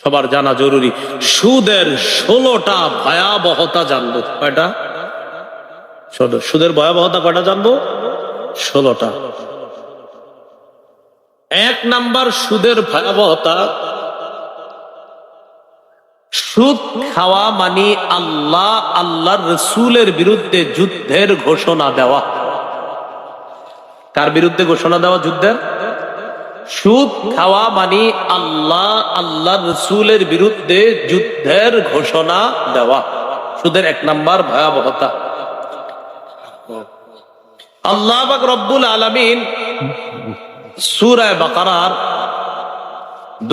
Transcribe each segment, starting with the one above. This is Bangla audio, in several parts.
সবার জানা জরুরি। সুদের 16টা ভয়াবহতা জানবো। কয়টা? সুদের ভয়াবহতা কয়টা জানবো? 16টা। এক নাম্বার সুদের ভয়াবহতা, সুদ খাওয়া মানে আল্লাহ আল্লাহর রসুলের বিরুদ্ধে যুদ্ধের ঘোষণা দেওয়া। কার বিরুদ্ধে ঘোষণা দেওয়া? যুদ্ধের। সুদ খাওয়া মানে আল্লাহ আল্লাহর রসুলের বিরুদ্ধে যুদ্ধের ঘোষণা দেওয়া। সুদের এক নাম্বার ভয়াবহতা। আল্লাহ পাক রব্বুল আলামিন সূরা বাকারার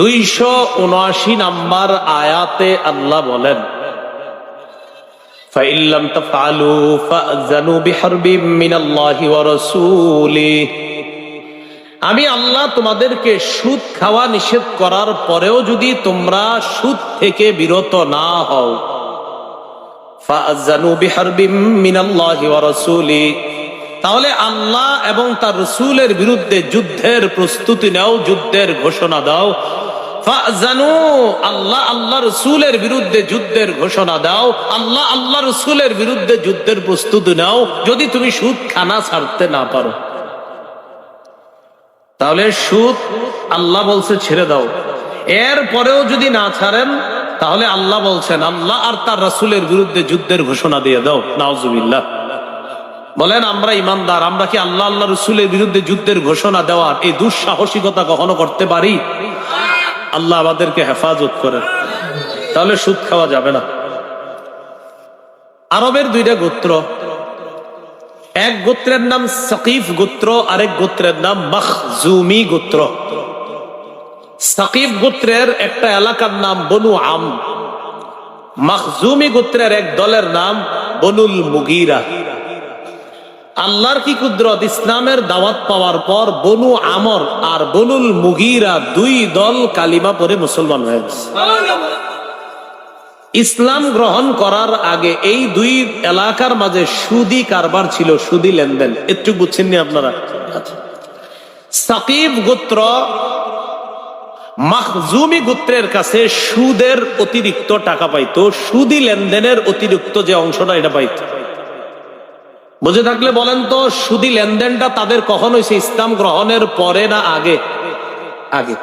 279 নাম্বার আয়াতে আল্লাহ বলেন, فَإِن لَّمْ تَفْعَلُوا فَأْذَنُوا بِحَرْبٍ مِّنَ اللَّهِ وَرَسُولِهِ। আমি আল্লাহ তোমাদেরকে সুদ খাওয়া নিষেধ করার পরেও যদি তোমরা সুদ থেকে বিরত না হও, فَأْذَنُوا بِحَرْبٍ مِّنَ اللَّهِ وَرَسُولِهِ, তাহলে আল্লাহ এবং তার রাসূলের বিরুদ্ধে যুদ্ধের প্রস্তুতি নাও, যুদ্ধের ঘোষণা দাও। ফাজানু, আল্লাহ আল্লাহ রাসূলের বিরুদ্ধে যুদ্ধের ঘোষণা দাও, আল্লাহ আল্লাহ রাসূলের বিরুদ্ধে যুদ্ধের প্রস্তুতি নাও, যদি তুমি সুদ খানা ছাড়তে না পারো। তাহলে সুদ আল্লাহ বলছে ছেড়ে দাও, এর পরেও যদি না ছাড়েন তাহলে আল্লাহ বলছেন আল্লাহ আর তার রাসূলের বিরুদ্ধে যুদ্ধের ঘোষণা দিয়ে দাও। নাউজুবিল্লাহ। বলেন আমরা ইমানদার, আমরা কি আল্লাহ আল্লাহ রসুলের বিরুদ্ধে যুদ্ধের ঘোষণা দেওয়ার এই দুঃসাহসিকতা কখনো করতে পারি? আল্লাহ আমাদেরকে হেফাজত করেন। তাহলে সুদ খাওয়া যাবে না। আরবের দুইটা গোত্র, এক গোত্রের নাম সাকিফ গোত্র, আরেক গোত্রের নাম মাখজুমি গোত্র। সাকিফ গোত্রের একটা এলাকার নাম বনু আম, মাখজুমি গোত্রের এক দলের নাম বনুল মুগীরা। আল্লাহর কি কুদরত, ইসলামের দাওয়াত পাওয়ার পর বনু আমর আর বনুল মুগীরা দুই দল কালিমা পড়ে মুসলমান হয়ে গেছে। ইসলাম গ্রহণ করার আগে এই দুই এলাকার মাঝে সুদি কারবার ছিল, সুদি লেনদেন। একটু বুঝছেন নি আপনারা? সাকিব গোত্র মাখজুমি গোত্রের কাছে সুদের অতিরিক্ত টাকা পাইতো, সুদি লেনদেনের অতিরিক্ত যে অংশটা এটা পাইতো। বুঝে থাকলে বলেন তো, সুদি লেনদেনটা তাদের কখন হয়েছে? ইসলাম গ্রহণের পরে না আগে? আগে।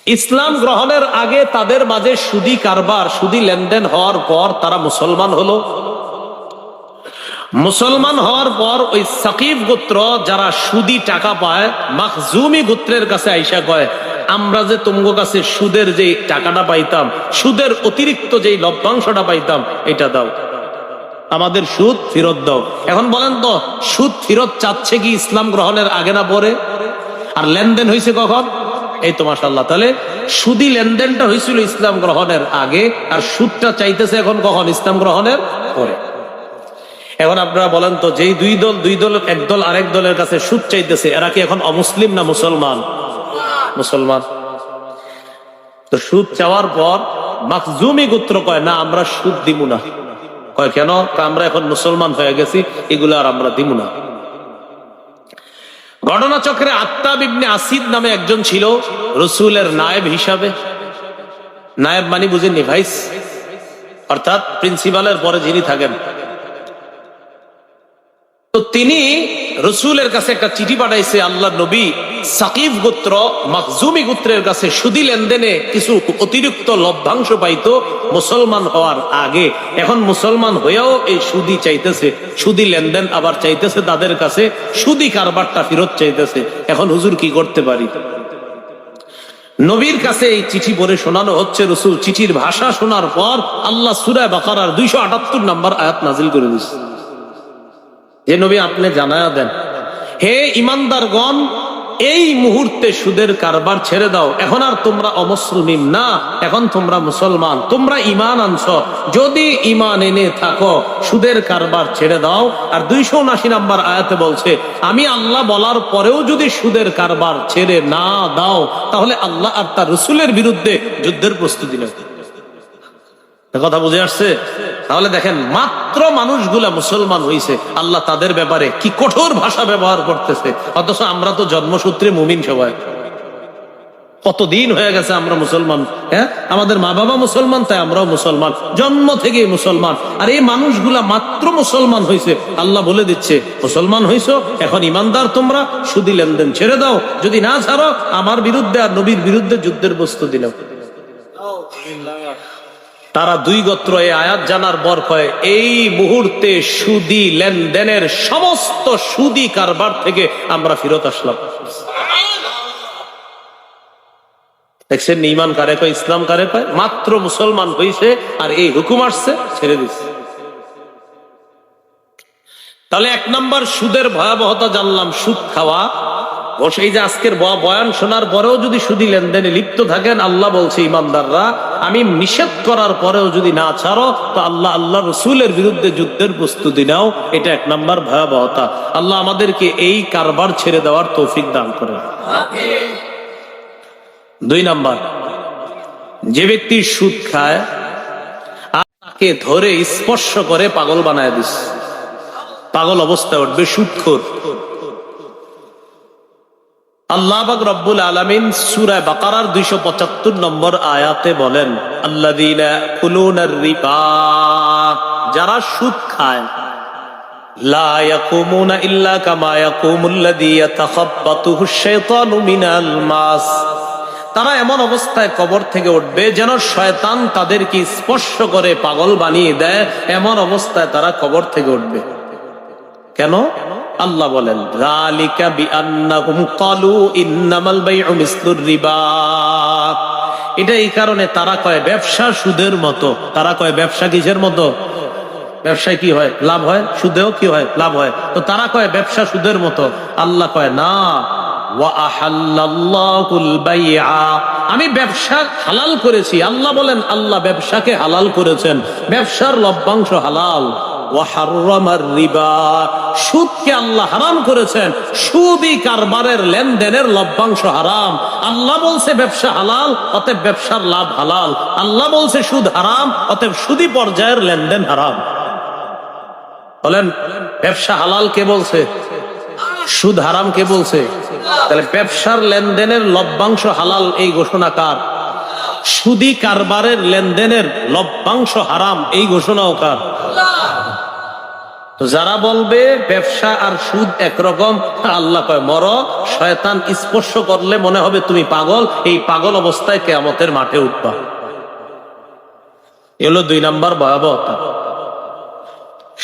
ইসলাম গ্রহণের আগে তাদের মাঝে সুদি কারবার, সুদি লেনদেন হওয়ার পর তারা মুসলমান হলো। মুসলমান হওয়ার পর ওই সাকিব গোত্র যারা সুদি টাকা পায়, মাখজুমি গোত্রের কাছে আইসা কয়, আমরা যে তোমার কাছে সুদের যে টাকাটা পাইতাম, সুদের অতিরিক্ত যে লভ্যাংশটা পাইতাম, এটা দাও, আমাদের সুদ ফেরত দাও। এখন বলেন তো, সুদ ফেরত চাচ্ছে কি ইসলাম গ্রহণের আগে না পরে? আর লেনদেন হয়েছে কখন? এই তো মাশাআল্লাহ। তাহলে সুদি লেনদেনটা হয়েছিল ইসলাম গ্রহণের আগে, আর সুদটা চাইতেছে এখন কখন? ইসলাম গ্রহণের পরে। এখন আপনারা বলেন তো, যেই দুই দল এক দল আরেক দলের কাছে সুদ চাইতেছে, এরা কি এখন অমুসলিম না মুসলমান? মুসলমান। তো সুদ চাওয়ার পর মাখজুমি গোত্র কয়, না আমরা সুদ দিব না। কয় কেন? আমরা এখন মুসলমান হয়ে গেছি, এগুলো আর আমরা দিব না। ঘটনাচক্রে আত্তাব ইবনে আসিদ নামে একজন ছিল রাসূলের নায়েব হিসাবে। নায়েব মানে বুঝেননি? ভাইস, অর্থাৎ প্রিন্সিপালের পরে যিনি থাকেন। তো তিনি রাসূলের কাছে একটা চিঠি পাঠাইছে, আল্লাহর নবী সাকিফ গোত্র মাখজুমি গোত্রের কাছে সুদি লেনদেনে কিছু অতিরিক্ত লভ্যাংশ পাইতো মুসলমান হওয়ার আগে, এখন মুসলমান হয়েও এই সুদি চাইতেছে, সুদি লেনদেন আবার চাইতেছে তাদের কাছে, সুদি কারবারটা ফেরত চাইতেছে। এখন হুজুর কি করতে পারি? নবীর কাছে এই চিঠি পড়ে শোনানো হচ্ছে। রাসূল চিঠির ভাষা শোনার পর আল্লাহ সূরা বাকারার 278 নম্বর আয়াত নাজিল করে দিয়েছে, যে নবী আপনি জানায়া দেন, হে ইমানদারগণ, এই মুহূর্তে সুদের কারবার ছেড়ে দাও। এখন আর তোমরা অমুসলিম না, এখন তোমরা মুসলমান, তোমরা ঈমান আনছো। যদি ঈমান এনে থাকো, সুদের কারবার ছেড়ে দাও। আর 279 নম্বর আয়াতে বলছে, আমি আল্লাহ বলার পরেও যদি সুদের কারবার ছেড়ে না দাও, তাহলে আল্লাহ আর তার রাসূলের বিরুদ্ধে যুদ্ধের প্রস্তুতি নাও। কথা বুঝে আসছে? তাহলে দেখেন, মাত্র মানুষগুলা মুসলমান হইছে, আল্লাহ তাদের ব্যাপারে কি কঠোর ভাষা ব্যবহার করতেছে, অথচ আমরা তো জন্মসূত্রে মুমিন সবাই। কতদিন হয়ে গেছে আমরা মুসলমান, হ্যাঁ আমাদের মা বাবা মুসলমান, তাই আমরাও মুসলমান, জন্ম থেকেই মুসলমান। আর এই মানুষগুলা মাত্র মুসলমান হয়েছে, আল্লাহ বলে দিচ্ছে মুসলমান হইছো, এখন ইমানদার তোমরা, সুদি লেনদেন ছেড়ে দাও, যদি না ছাড়ো আমার বিরুদ্ধে আর নবীর বিরুদ্ধে যুদ্ধের প্রস্তুতি নাও। তারা দুই গোত্র এই আয়াত জানার পর কয় এই মুহূর্তে সুদি লেনদেনের সমস্ত সুদি কারবার থেকে আমরা ফিরত আসলাম। দেখছেন ঈমান কারে কয়, ইসলাম কারে কয়? মাত্র মুসলমান হইছে আর এই হুকুম আসছে, ছেড়ে দিচ্ছে। তাহলে এক নাম্বার সুদের ভয়াবহতা জানলাম, সুদ খাওয়া। এই যে আজকের বয়ান শোনার পরেও যদি সুদি লেনদেনে লিপ্ত থাকেন, আল্লাহ বলছে ইমানদাররা আমি নিষেধ করার পরেও যদি না ছাড়ো তো আল্লাহ রসুলের বিরুদ্ধে যুদ্ধের প্রস্তুতি নাও। এটা এক নাম্বার ভয়াবহতা। আল্লাহ আমাদেরকে এই কারবার ছেড়ে দেওয়ার তৌফিক দান করেন। দুই নাম্বার, যে ব্যক্তি সুদ খায় আর তাকে ধরে স্পর্শ করে পাগল বানায় দিস, পাগল অবস্থায় উঠবে সুদখোর। আল্লাহ পাক রব্বুল আলামিন সূরা বাকারার 275 নম্বর আয়াতে বলেন আল্লাযীনা ইয়াকুলুনার রিবা, যারা সুদ খায়, লা ইয়াকুমুনা ইল্লা কামা ইয়াকুমুল্লাযী ইয়াতাখাব্বাতুহুশ শাইতানু মিনাল মাস, তারা এমন অবস্থায় কবর থেকে উঠবে যেন শয়তান তাদেরকে স্পর্শ করে পাগল বানিয়ে দেয়, এমন অবস্থায় তারা কবর থেকে উঠবে। কেন? আল্লাহ বলেন যালিকা বিআন্নাহুম ক্বালু ইন্নামাল বাইউ মিসলুর রিবা, এটা এই কারণে তারা কয় ব্যবসা সুদের মতো। তারা কয় ব্যবসা কিসের মতো? ব্যবসায় কি হয়? লাভ হয়। সুদেও কি হয়? লাভ হয়। তো তারা কয় ব্যবসা সুদের মতো। আল্লাহ কয় না, ওয়া আহাল্লাল্লাহুল বাইআ, আমি ব্যবসা হালাল করেছি। আল্লাহ বলেন আল্লাহ ব্যবসাকে হালাল করেছেন, ব্যবসার লভ্যাংশ হালাল। ওয়া হাররামার রিবা, সুদকে আল্লাহ হারাম করেছেন, সুদি কারবারের লেনদেনের লভ্যাংশ হারাম। আল্লাহ বলছে ব্যবসা হালাল, অতএব ব্যবসার লাভ হালাল। আল্লাহ বলছে সুদ হারাম, অতএব সুদি পর্যায়ের লেনদেন হারাম। বলেন ব্যবসা হালাল কে বলছে? সুদ হারাম কে বলছে? তাহলে ব্যবসার লেনদেনের লভ্যাংশ হালাল এই ঘোষণা কার? সুদি কারবারের লেনদেনের লভ্যাংশ হারাম এই ঘোষণাও কার? তো যারা বলবে ব্যবসা আর সুদ একরকম, আল্লাহ কয় মর, শয়তান স্পর্শ করলে মনে হবে তুমি পাগল, এই পাগল অবস্থায় কিয়ামতের মাঠে উঠবা। এগুলো দুই নাম্বার ভয়াবহতা।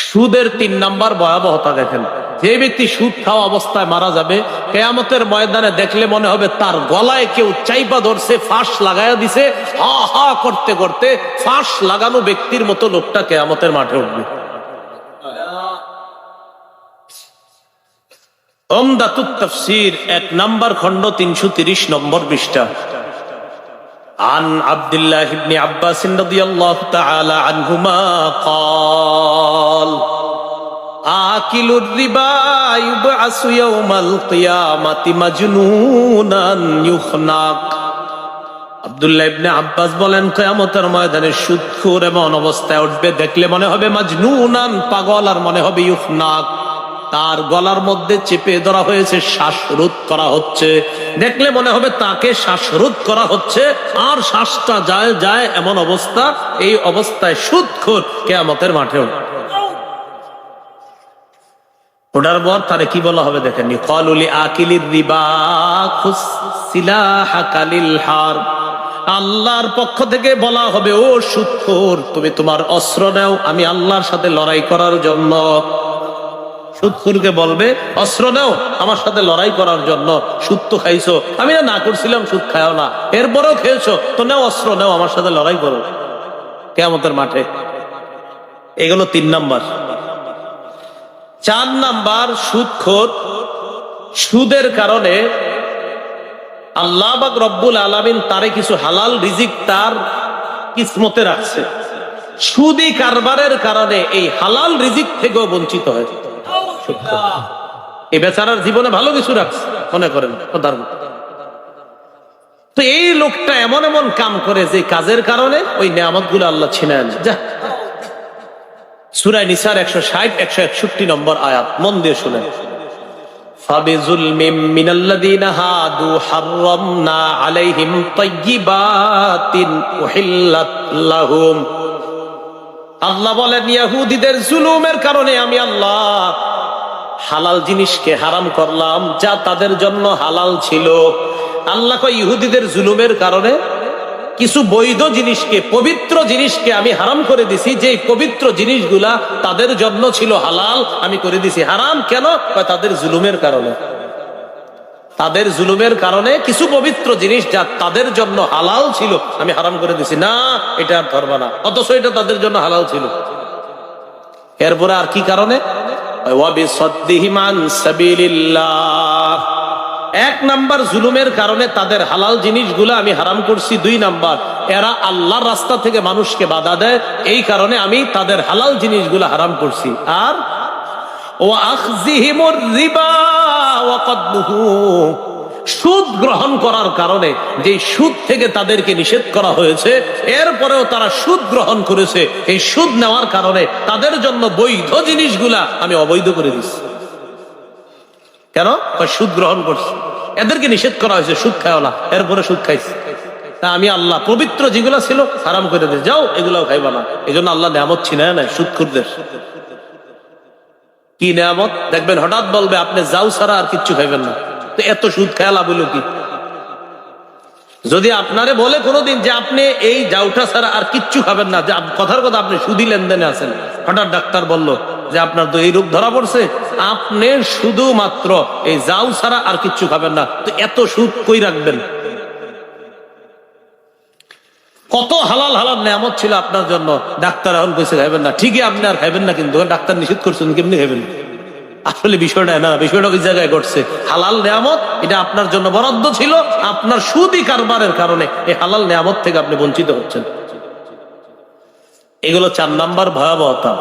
সুদের তিন নাম্বার ভয়াবহতা দেখেন, যে ব্যক্তি সুদ খাওয়া অবস্থায় মারা যাবে, কিয়ামতের ময়দানে দেখলে মনে হবে তার গলায় কেউ চাইপা ধরছে, ফাঁস লাগায়া দিছে, হা হা করতে করতে ফাঁস লাগানো ব্যক্তির মতো লোকটা কিয়ামতের মাঠে উঠবে। উমদাতুত তাফসীর 1 নম্বর খণ্ড 330 নম্বর পৃষ্ঠা। عن عبد الله بن عباس رضي الله تعالى عنهما قال آكل الربا يبعث يوم القيامة مجنونا يخنق। আব্দুল্লাহ ইবনে আব্বাস বলেন কিয়ামতের ময়দানে সুদখোর এমন অবস্থায় উঠবে দেখলে মনে হবে মাজনুনান, পাগল, আর মনে হবে ইউখনাক, তার গলার মধ্যে চেপে ধরা হয়েছে, শ্বাসরোধ করা হচ্ছে। দেখলে মনে হবে তাকে শ্বাসরোধ করা হচ্ছে আর শ্বাসটা যায় যায় এমন অবস্থা। এই অবস্থায় সুদখোর কিয়ামতের মাঠে ওঠার পর তারে কি বলা হবে দেখেন, ক্বালু লিআকিলির রিবা খুস সিলাহাকা লিল হারব, আল্লাহর পক্ষ থেকে বলা হবে ও সুদখোর তুমি তোমার অস্ত্র নাও আমি আল্লাহর সাথে লড়াই করার জন্য। সুদখোরকে বলবে অস্ত্র নাও আমার সাথে লড়াই করার জন্য। সুদ তো খাইছো, আমি না করছিলাম সুদ খাও না, এরপরেও খেয়েছো, তো নাও অস্ত্র নাও আমার সাথে লড়াই করো কিয়ামতের মাঠে। এগুলো 3 নাম্বার। 4 নাম্বার, সুদখোর সুদের কারণে আল্লাহ পাক রব্বুল আলামিন তারে কিছু হালাল রিজিক তার কিসমতে রাখছে, সুদি কারবারের কারণে এই হালাল রিজিক থেকেও বঞ্চিত হয়। এই বেচারার জীবনে ভালো কিছু রাখছে মনে করেন কথার মতো, তো এই লোকটা এমন এমন কাম করে যে কাজের কারণে ওই নিয়ামতগুলো আল্লাহ ছিনায় নেয়। যা সূরা নিসার 160 161 নম্বর আয়াত মন দিয়ে শুনেন। ফাবিজুলমিম মিনাল্লাযীনা হাদু হাররামনা আলাইহিম তাইয়্যিবাতিন উহিল্লাত লাহুম। আল্লাহ বলেন ইহুদীদের জুলুমের কারণে আমি আল্লাহ হালাল জিনিসকে হারাম করলাম যা তাদের জন্য হালাল ছিল। আল্লাহ কয় ইহুদীদের জুলুমের কারণে কিছু বৈধ জিনিসকে, পবিত্র জিনিসকে আমি হারাম করে দিছি, যে পবিত্র জিনিসগুলা তাদের জন্য ছিল হালাল, আমি করে দিছি হারাম। কেন? তাদের জুলুমের কারণে। তাদের জুলুমের কারণে কিছু পবিত্র জিনিস যা তাদের জন্য হালাল ছিল আমি হারাম করে দিছি, না এটা আর ধরবা না, অথচ এটা তাদের জন্য হালাল ছিল। এরপরে আর কি কারণে? ওয়াবিসাদ্দিহিম আন সাবিলিল্লাহ। এক নাম্বার জুলুমের কারণে তাদের হালাল জিনিসগুলো আমি হারাম করছি। দুই নাম্বার, এরা আল্লাহর রাস্তা থেকে মানুষকে বাধা দেয়, এই কারণে আমি তাদের হালাল জিনিসগুলো হারাম করছি। আর ওয়া আখযিহিমুর রিবা ওয়া কদনুহু, সুদ গ্রহণ করার কারণে, যে সুদ থেকে তাদেরকে নিষেধ করা হয়েছে, এরপরেও তারা সুদ গ্রহণ করেছে। এই সুদ নেওয়ার কারণে তাদের জন্য বৈধ জিনিসগুলা আমি অবৈধ করে দিচ্ছি। কেন? সুদ গ্রহণ করছে, এদেরকে নিষেধ করা হয়েছে সুদ খাও না, এরপরে সুদ খাইছে। তা আমি আল্লাহ পবিত্র যেগুলো ছিল হারাম করে দিই, যাও এগুলাও খাইবা না। এই জন্য আল্লাহ নিয়ামত ছিনায় নাই সুদখোরদের। কি নিয়ামত? দেখবেন হঠাৎ বলবে আপনি যাও ছাড়া আর কিচ্ছু খাইবেন না, তো এত সুদ খেয়ালা বলো কি? যদি আপনারে বলে কোনোদিন যে আপনি এই যাওটা ছাড়া আর কিচ্ছু খাবেন না, যে কথার কথা আপনি সুদি লেনদেনে আছেন, হঠাৎ ডাক্তার বলল যে আপনার তো এই রোগ ধরা পড়ছে, আপনি শুধুমাত্র এই যাও ছাড়া আর কিচ্ছু খাবেন না, তো এত সুদ কই রাখবেন? কত হালাল হালাল নিয়ামত ছিল আপনার জন্য, ডাক্তার এখন কইছে খাইবেন না। ঠিকই আপনি আর খাইবেন না, কিন্তু ডাক্তার নিষেধ করছেন, কেমনি খাইবেন? আসলে বিষয়টা না, বিষয়টা ওই জায়গায় ঘটছে। হালাল নিয়ামত এটা আপনার জন্য বরাদ্দ ছিল, আপনার সুদি কারবারের কারণে এই হালাল নিয়ামত থেকে আপনি বঞ্চিত হচ্ছেন। এগুলো 4 নাম্বার ভয়াবহতা।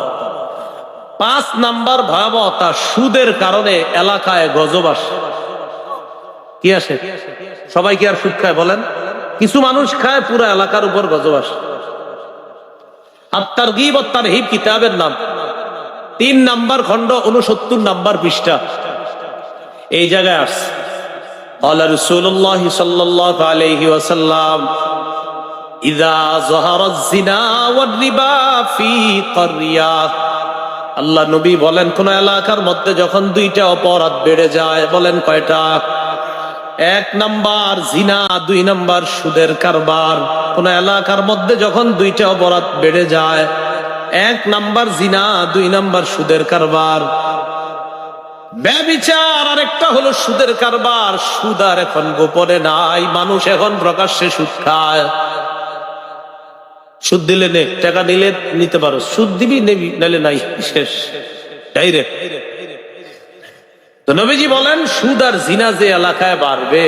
5 নাম্বার ভয়াবহতা, সুদের কারণে এলাকায় গজব আসে। কি আসে? সবাই কি আর সুদ খায় বলেন? কিছু মানুষ খায়, পুরো এলাকার উপর গজব আসে। আত-তারগীব ওয়াত তারহিব কিতাবের নাম, 3 নাম্বার খণ্ড, 69 নাম্বার পৃষ্ঠা। এই জায়গায় আসছে ক্বালা রাসূলুল্লাহ সাল্লাল্লাহু আলাইহি ওয়াসাল্লাম ইযা যাহারাজ জিনা ওয়ার রিবা ফি ক্বরিয়া। আল্লাহ নবী বলেন, কোন এলাকার মধ্যে যখন 2টা অপরাধ বেড়ে যায়, বলেন কয়টা? 1 নাম্বার জিনা, 2 নাম্বার সুদের কারবার। কোন এলাকার মধ্যে যখন 2টা অপরাধ বেড়ে যায়, 1 নাম্বার জিনা, 2 নাম্বার সুদের কারবার। ব্যভিচার আর একটা হলো সুদের কারবার। সুদ আর এখন গোপনে নাই, মানুষ এখন প্রকাশ্যে সুদ খায়। সুদ দিলে নে, টাকা নিলে নিতে পারো, সুদ দিবি নেবি, নাইলে নাই, শেষ, ডাইরেক্ট। তো নবীজি বলেন, সুদ আর জিনা যে এলাকায় বাড়বে,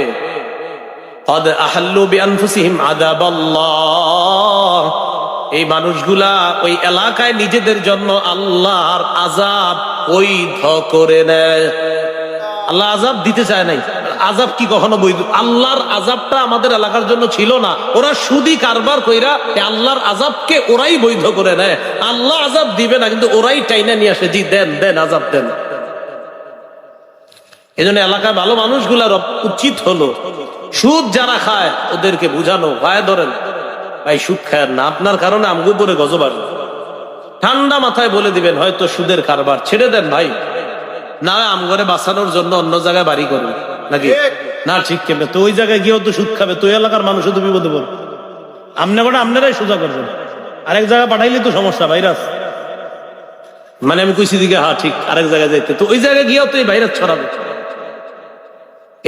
قد أحلوا بأنفسهم عذاب الله, এই মানুষগুলা ওই এলাকায় নিজেদের জন্য আল্লাহর আযাব বৈধ করে নেয়। আল্লাহ আযাব দিতে চায় নাই, আযাব কি কখনো বৈধ? আল্লাহর আযাবটা আমাদের এলাকার জন্য ছিল না, ওরা সুদি কারবার কইরা আল্লাহর আযাবকে ওরাই বৈধ করে নেয়। আল্লাহ আযাব দিবে না, কিন্তু ওরাই টাইনা নিয়ে আসে, জি দেন দেন আযাব দেন। এজন্য এলাকায় ভালো মানুষগুলার উচিত হলো সুদ যারা খায় ওদেরকে বুঝানো, ভাই ধরেন ভাই সুদ খায় না, আপনার কারণে আমগো উপরে গজব আসবে। ঠান্ডা মাথায় বলে দিবেন, হয়তো সুদের কারবার ছেড়ে দেন ভাই, না আমগরে বাঁচানোর জন্য অন্য জায়গায় বাড়ি করবে নাকি না? ঠিক কেমন? তো ওই জায়গায় গিয়েও তো সুদ খাবে, তো এলাকার মানুষও তো বিপদে পড়বে। আপনারাই সোজা করবেন, আরেক জায়গায় পাঠাইলে তো সমস্যা, ভাইরাস। মানে আমি কইছি দিকে, হ্যাঁ ঠিক, আরেক জায়গায় যাইতে, তো ওই জায়গায় গিয়েও তো এই ভাইরাস ছড়াবে।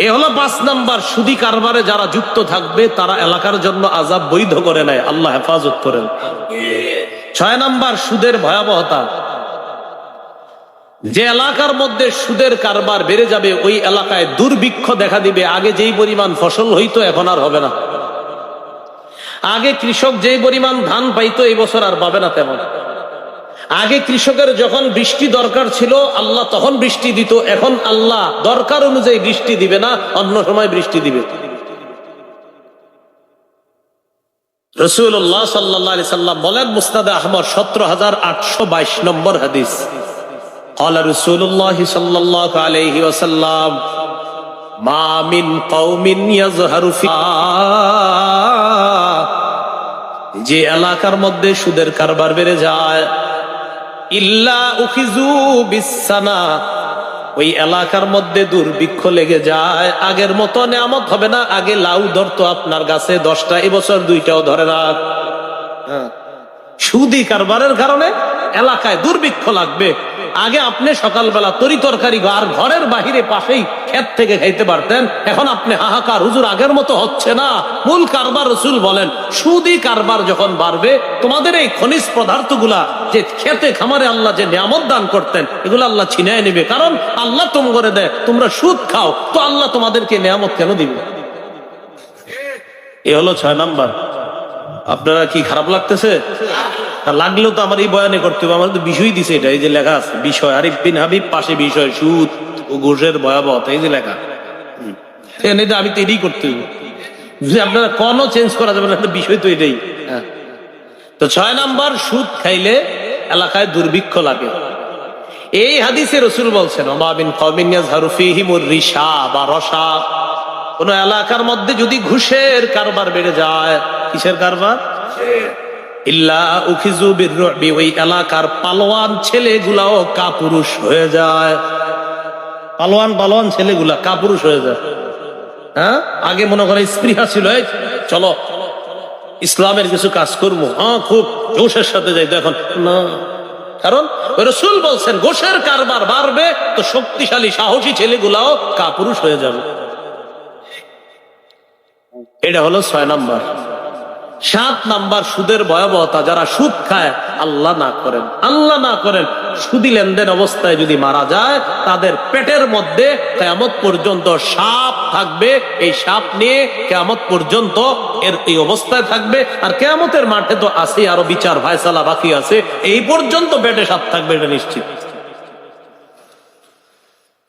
এ হলো 5 নাম্বার, সুদি কারবারে যারা যুক্ত থাকবে তারা এলাকার জন্য আযাব বৈধ করে নেয়, আল্লাহ হেফাজত করেন। 6 নাম্বার, সুদের ভয়াবহতা। যে এলাকার মধ্যে সুদের কারবার বেড়ে যাবে, ওই এলাকায় দুর্ভিক্ষ দেখা দিবে। আগে যেই পরিমাণ ফসল হইতো এখন আর হবে না। আগে কৃষক যেই পরিমাণ ধান পাইতো এই বছর আর পাবে না তেমন। আগে কৃষকের যখন বৃষ্টি দরকার ছিল আল্লাহ তখন বৃষ্টি দিত, এখন আল্লাহ দরকার অনুযায়ী বৃষ্টি দিবে না, অন্য সময় বৃষ্টি দিবে। রাসূলুল্লাহ সাল্লাল্লাহু আলাইহি সাল্লাম বলেন, মুসনাদে আহমদ 17822 নম্বর হাদিস, قال رسول الله صلى الله عليه وسلم ما من قوم يظهر যে এলাকার মধ্যে সুদের কারবার বেড়ে যায় ইল্লা উখিজু বিসানা, ওই এলাকার মধ্যে দুর্ভিক্ষ লেগে যায়। আগের মতো নেয়ামত হবে না। আগে লাউ ধরতো আপনার গাছে 10টা, এবছর 2টাও ধরে না। সুদি কারবারের কারণে এলাকায় দুর্ভিক্ষ লাগবে। আগে আপনি সকালবেলা তরি তরকারি আর ঘরের বাহিরে পাশেই ক্ষেত থেকে খাইতে পারতেন, এখন আপনি হাহাকার, হুজুর আগের মতো হচ্ছে না। মূল কারবার রাসূল বলেন সুদি কারবার যখন বাড়বে, তোমাদের এই খনিজ পদার্থগুলা যে খেতে খামারে আল্লাহ যে নিয়ামত দান করতেন, এগুলো আল্লাহ ছিনায় নেবে। কারণ আল্লাহ তুম করে দেয়, তোমরা সুদ খাও, তো আল্লাহ তোমাদেরকে নিয়ামত কেন দিবে? এ হলো 6 নাম্বার। আপনারা কি খারাপ লাগতেছে? লাগলেও তো আমার এই বয়ানে করতে হবে, আমার তো বিষয় দিছে এটা, এই যে লেখা আছে বিষয়, আরিফ বিন হাবিব পাশে বিষয়, সুদ ও ঘুষের ভয়াবহতা, এই যে লেখা। আমি তো এটাই করতে হবে, আপনারা কোনো চেঞ্জ করা যাবে না, বিষয় তো এটাই। তো 6 নাম্বার, সুদ খাইলে এলাকায় দুর্ভিক্ষ লাগে। এই হাদিসে রাসূল বলছেন ওমা বিন কওমিন ইয়াযহারু ফীহিমুর রিশা বা রসা, কোন এলাকার মধ্যে যদি ঘুষের কারবার বেড়ে যায়, কিসের কারবার? ইল্লা উখিজু বিররুবি, ওই এলাকার পালোয়ান ছেলেগুলাও কাপুরুষ হয়ে যায়। পালোয়ান ছেলেগুলা কাপুরুষ হয়ে যায়। হ্যাঁ, আগে মনে করে স্পৃহা ছিল, চলো ইসলামের কিছু কাজ করবো, হ্যাঁ খুব জোশের সাথে যাই, এখন না। কারণ রাসূল বলছেন ঘুষের কারবার বাড়বে তো শক্তিশালী সাহসী ছেলেগুলাও কাপুরুষ হয়ে যাবে। এটা হলো 6 নাম্বার। 7 নাম্বার, সুদের ভয়াবহতা। যারা সুদ খায়, আল্লাহ না করেন সুদি লেনদেন অবস্থায় যদি মারা যায়, তাদের পেটের মধ্যে কিয়ামত পর্যন্ত সাপ থাকবে। এই সাপ নিয়ে কিয়ামত পর্যন্ত এর এই অবস্থায় থাকবে। আর কিয়ামতের মাঠে তো আছে, আরো বিচার ফায়সালা বাকি আছে, এই পর্যন্ত পেটে সাপ থাকবে, এটা নিশ্চিত।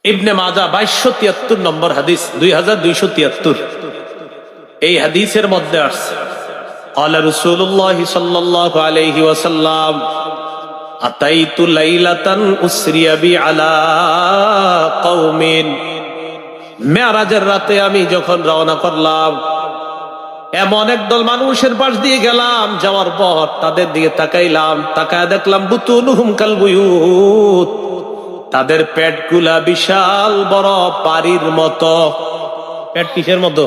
ইবনে মাজাহ 2273 নম্বর হাদিস, 2273। এই হাদিসের মধ্যে আসছে قال رسول الله صلى الله عليه وسلم أتيت ليلة أسري بي على قوم, মেরাজের রাতে আমি যখন রওনা করলাম, এমন একদল মানুষের পাশ দিয়ে গেলাম, যাওয়ার পর তাদের দিকে তাকাইলাম, তাকায় দেখলাম বুতুনুহুম কাল বুয়ুত, তাদের পেটগুলা বিশাল বড় বাড়ির মতো। পেট কিসের মতো?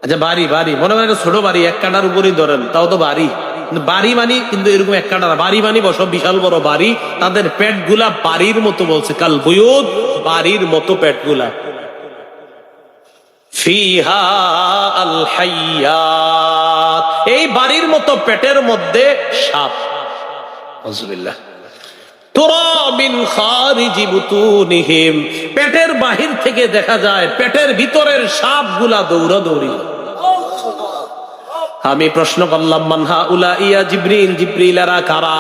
আচ্ছা, বাড়ি মনে হয় ছোট বাড়ি, 1 কাঠার উপরেই ধরেন, তাও তো বাড়ি। বাড়ি মানি কিন্তু এরকম 1 কাঠা, বাড়ি মানি বসব বিশাল বড় বাড়ি। তাদের পেট গুলা বাড়ির মতো বলছে, কাল বুয়ুত, বাড়ির মতো পেট গুলা। ফিহা আল হাইয়াত, এই বাড়ির মতো পেটের মধ্যে সাপ। আউযুবিল্লাহ। তুরা মিন খারিজি বুতুনিহিম, পেটের বাহির থেকে দেখা যায় পেটের ভিতরের সাপগুলা দৌড়াদৌড়ি। আমি প্রশ্ন করলাম মান হাউলা ইয়া জিবরিল, জিবরিল এরা কারা?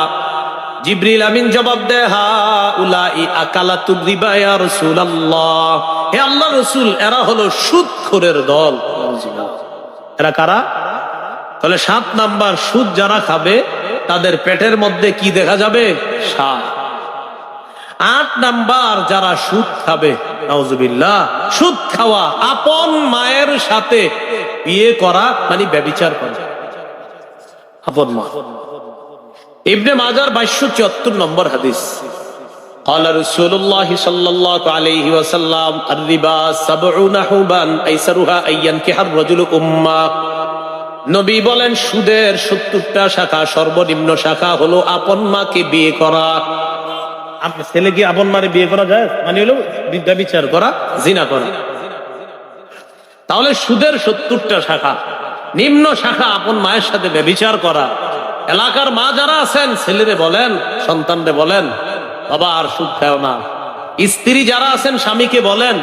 জিবরিল আমিন জবাব দেয় হাউলাই আকালাতুর রিবা ইয়া রাসূলুল্লাহ, হে আল্লাহর রাসূল, এরা হলো সুদখোরের দল। এরা কারা? তাহলে 7 নাম্বার, সুদ যারা খাবে তাদের পেটের মধ্যে কি দেখা যাবে? সাপ। 8 নাম্বার, যারা সুদ খাবে, নাউজুবিল্লাহ, সুদ খাওয়া, আপন মায়ের সাথে বিয়ে করা মানে ব্যভিচার করা, আপন মা। ইবনে মাজাহ 2274 নম্বর হাদিস। قال رسول الله صلى الله عليه وسلم الربا 70 حبا ايسرها ان ينكح الرجل امه, নবী বলেন সুদের 70টা শাখা, সর্বনিম্ন শাখা হলো আপন মাকে বিয়ে করা। আপনার ছেলে কি আপন মারে বিয়ে করা যায়? মানে হলো ব্যভিচার করা, জিনা করা। তাহলে সুদের 70টা শাখা, নিম্ন শাখা আপন মায়ের সাথে ব্যভিচার করা। এলাকার মা যারা আছেন, ছেলেরে বলেন, সন্তানরে বলেন, বাবা আর সুদ খাও না। স্ত্রী যারা আছেন, স্বামীকে বলেন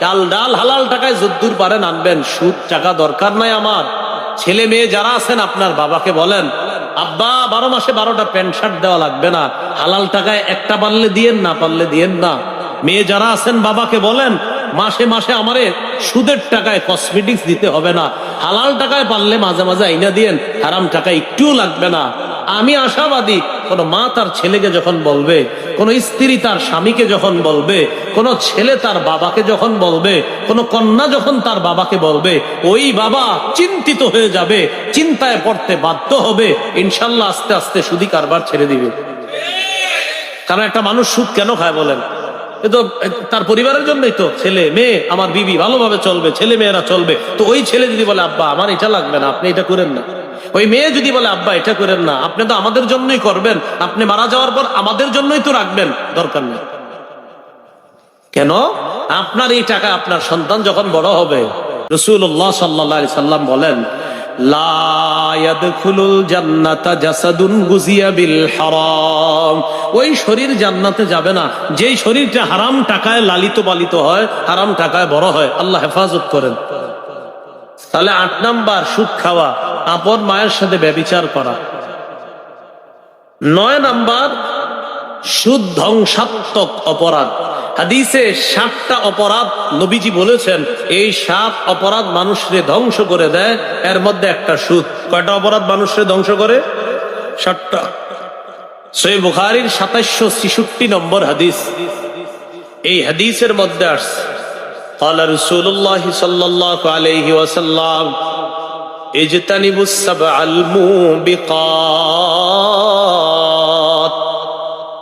চাল ডাল হালাল টাকায় যদ্দূর পারেন আনবেন, সুদ টাকা দরকার নাই আমার। ছেলে মেয়ে যারা আছেন, আপনার বাবাকে বলেন আব্বা 12 মাসে 12টা প্যান্ট শার্ট দেওয়া লাগবে না, হালাল টাকায় একটা পারলে দিয়েন, না পারলে দিয়েন না। মেয়ে যারা আছেন, বাবাকে বলেন মাসে মাসে আমারে সুদের টাকায় কসমেটিক্স দিতে হবে না, হালাল টাকায় পারলে মাঝে মাঝে আইনা দিয়েন, হারাম টাকা একটুও লাগবে না। আমি আশাবাদী কোনো মা তার ছেলেকে যখন বলবে, কোনো স্ত্রী তার স্বামীকে যখন বলবে, কোনো ছেলে তার বাবাকে যখন বলবে, কোনো কন্যা যখন তার বাবাকে বলবে, ওই বাবা চিন্তিত হয়ে যাবে, চিন্তায় পড়তে বাধ্য হবে, ইনশাল্লাহ আস্তে আস্তে সুদি কারবার ছেড়ে দিবে। কারণ একটা মানুষ সুদ কেন খায় বলেন? এ তো তার পরিবারের জন্যই তো, ছেলে মেয়ে, আমার বিবি ভালোভাবে চলবে, ছেলে মেয়েরা চলবে। তো ওই ছেলে যদি বলে আব্বা আমার এটা লাগবে না, আপনি এটা করেন না, ওই মেয়ে যদি বলে আব্বা এটা করেন না, আপনি তো আমাদের জন্যই করবেন, আপনি মারা যাওয়ার পর আমাদের জন্যই তো রাখবেন, দরকার নেই। কেন? আপনার এই টাকা আপনার সন্তান যখন বড় হবে, রাসূলুল্লাহ সাল্লাল্লাহু আলাইহি সাল্লাম বলেন, লা ইয়াদখুলুল জান্নাতা জাসাদুন গুজিয়া বিল হারাম। ওই শরীর জান্নাতে যাবে না যেই শরীরটা হারাম টাকায় লালিত পালিত হয়, হারাম টাকায় বড় হয়। আল্লাহ হেফাজত করেন। তাহলে 8 নাম্বার সুদ খাওয়া, আপন মায়ের সাথে ব্যভিচার করা। 9 নাম্বার সুদ ধ্বংসাত্মক অপরাধ। হাদিসে 7টা অপরাধ নবীজি বলেছেন, এই 7 অপরাধ মানুষকে ধ্বংস করে দেয়, এর মধ্যে একটা সুদ। কয়টা অপরাধ মানুষকে ধ্বংস করে? 7টা। সহিহ বুখারীর 2766 নম্বর হাদিস। এই হাদিসের মধ্যে আসছে, قال رسول الله صلى الله عليه وسلم اجتنبوا السبع الموبقات।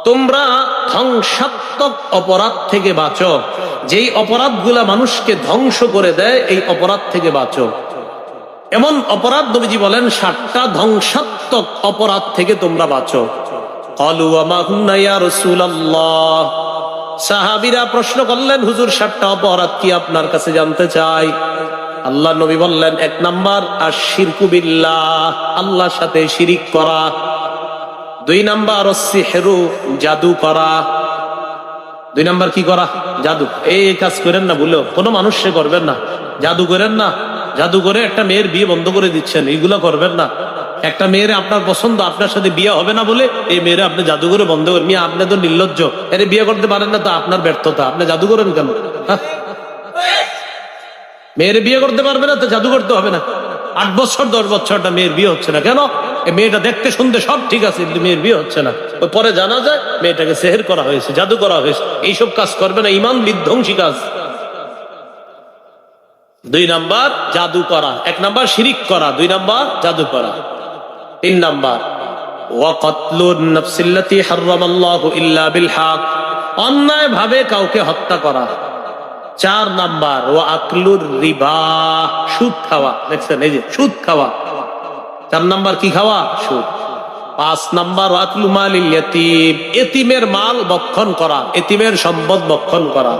তোমরা ধ্বংসাত্মক অপরাধ থেকে বাঁচো, যেই অপরাধগুলা মানুষকে ধ্বংস করে দেয়, এই অপরাধ থেকে বাঁচো। এমন অপরাধ নবীজি বলেন 7টা ধ্বংসাত্মক অপরাধ থেকে তোমরা বাঁচো। ক্বালু ওয়া মা হুন্না ইয়া রাসূলুল্লাহ। সাহাবীরা প্রশ্ন করলেন, হুজুর 7টা অপরাধ কি আপনার কাছে জানতে চাই। আল্লাহ নবী বললেন, 1 নাম্বার আশ-শিরকু বিল্লাহ, আল্লাহর সাথে শিরিক করা। 2 নাম্বার সিহরু, জাদু করা। 2 নাম্বার কি করা? জাদু। এই কাজ করেন না, ভুলেও কোনো মানুষে করবেন না। জাদু করেন না, জাদু করে একটা মেয়ের বিয়ে বন্ধ করে দিচ্ছেন, এইগুলো করবেন না। একটা মেয়ের আপনার পছন্দ, আপনার সাথে বিয়ে হবে না বলে এই মেয়েরা আপনি জাদু করে বন্ধ করেন। মিয়া আপনি তো নির্লজ্জ, এর বিয়ে করতে পারেন না, তো আপনার ব্যর্থতা, আপনি জাদু করেন কেন? মেয়ের বিয়ে করতে পারবে না তো জাদু করতে হবে না। 8 বছর 10 বছরটা মেয়ের বিয়ে হচ্ছে না কেন? এই মেয়েটা দেখতে শুনতে সব ঠিক আছে, কিন্তু মেয়ের বিয়ে হচ্ছে না। ওই পরে জানা যায় মেয়েটাকে সেহের করা হয়েছে, জাদু করা হয়েছে। এইসব কাজ করবে না, ঈমান বিধ্বংসী কাজ। 2 নাম্বার জাদু করা, 1 নাম্বার শিরিক করা, 2 নাম্বার জাদু করা। 3 নাম্বার ওয়া কাতলুন নাফসিল্লাতী হারামাল্লাহু ইল্লা বিল হক, অন্যায় ভাবে কাউকে হত্যা করা। 4 নাম্বার ওয়া আকলুর রিবা, সুদ খাওয়া। দেখছেন, এই যে সুদ খাওয়া। 4 নাম্বার কি খাওয়া? সুদ। 5 নাম্বার আকলু মালিল ইয়াতীম, এতিমের মাল ভক্ষণ করা, এতিমের সম্পদ ভক্ষণ করা।